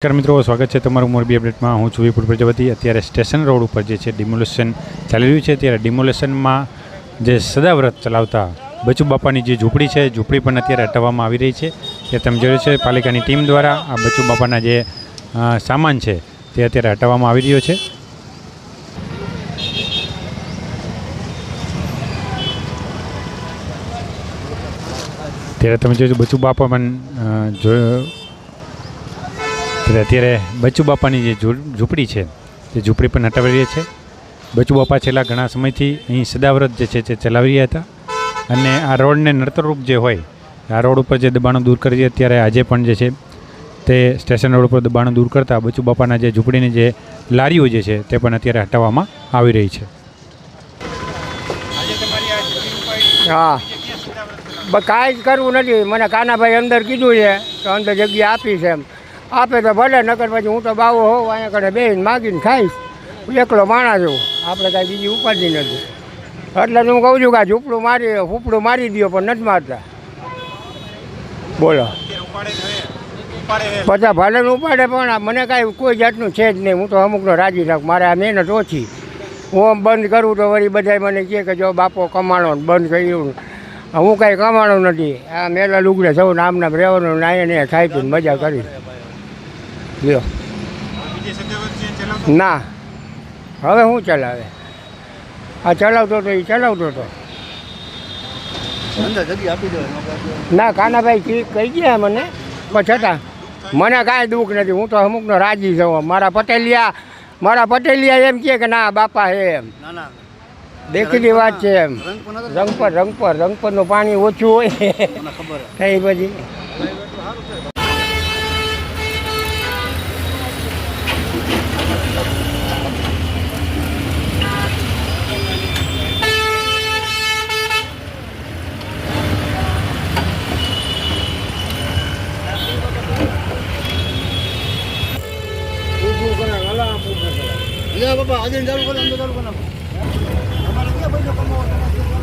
નમસ્કાર મિત્રો, સ્વાગત છે તમારું મોરબી અપડેટમાં. હું છું વિપુલ પ્રજાપતિ. અત્યારે સ્ટેશન રોડ ઉપર જે છે ડિમોલેશન ચાલી રહ્યું છે. ત્યારે ડિમોલેશનમાં જે સદાવ્રત ચલાવતા બચુ બાપાની જે ઝૂંપડી છે, ઝૂંપડી પણ અત્યારે હટાવવામાં આવી રહી છે. તે તમે જોયું છે પાલિકાની ટીમ દ્વારા આ બચુ બાપાના જે સામાન છે તે અત્યારે હટાવવામાં આવી રહ્યો છે. ત્યારે તમે જોયું બચુ બાપા પણ અત્યારે બચુ બાપાની જે ઝૂંપડી છે તે ઝૂંપડી પણ હટાવી રહ્યા છે. બચુ બાપા છેલ્લા ઘણા સમયથી અહીં સદાવ્રત જે છે તે ચલાવી રહ્યા હતા અને આ રોડને નડતરરૂપ જે હોય આ રોડ ઉપર જે દબાણો દૂર કરી છે, ત્યારે આજે પણ જે છે તે સ્ટેશન રોડ ઉપર દબાણો દૂર કરતા બચુ બાપાના જે ઝૂંપડીની જે લારીઓ જે છે તે પણ અત્યારે હટાવવામાં આવી રહી છે. હા, કાંઈ જ કરવું નથી. મને કાનાભાઈ અંદર કીધું છે તો અંદર જગ્યા આપી છે. એમ આપે તો ભલે, નકર પછી હું તો બાવો હોઉં અહીંયા કಡೆ બેહીને માગીને ખાઈશ. એકલો માણસ છું, આપણે કાંઈ બીજી ઉપાધિ નથી. એટલે હું કહું છું કે આ ફૂપડું મારી દો, પણ નથી મારતા. બોલો બધા ભલે ઉપાડે, પણ મને કાંઈ કોઈ જાતનું છે જ નહીં. હું તો અમુકનો રાજી થાક. મારે આ મહેનત ઓછી. હું આમ બંધ કરું તો વળી બધા મને કહે કે જો બાપો કમાણો બંધ કર્યું. હું કાંઈ કમાણો નથી. આ મેલા લુગડે સૌ નામના રહેવાનું, અહીંયા ખાઈ પીને મજા કરી લ્યો. ના, હવે હું ચલાવે? આ ચલાવતો તો એ ચલાવતો હતો. ના, કાનાભાઈ કહી ગયા મને, પણ છતાં મને કાંઈ દુઃખ નથી. હું તો અમુકનો રાજી છું. મારા પટેલિયા એમ કહે કે ના બાપા હે એમ. દેખીતી વાત છે એમ. રંગપરનું પાણી ઓછું હોય થઈ પછી બાપા આજે ચાલુ કરો, અંદર ચાલુ કરો. અમારે ક્યાં પૈસા કમાવો?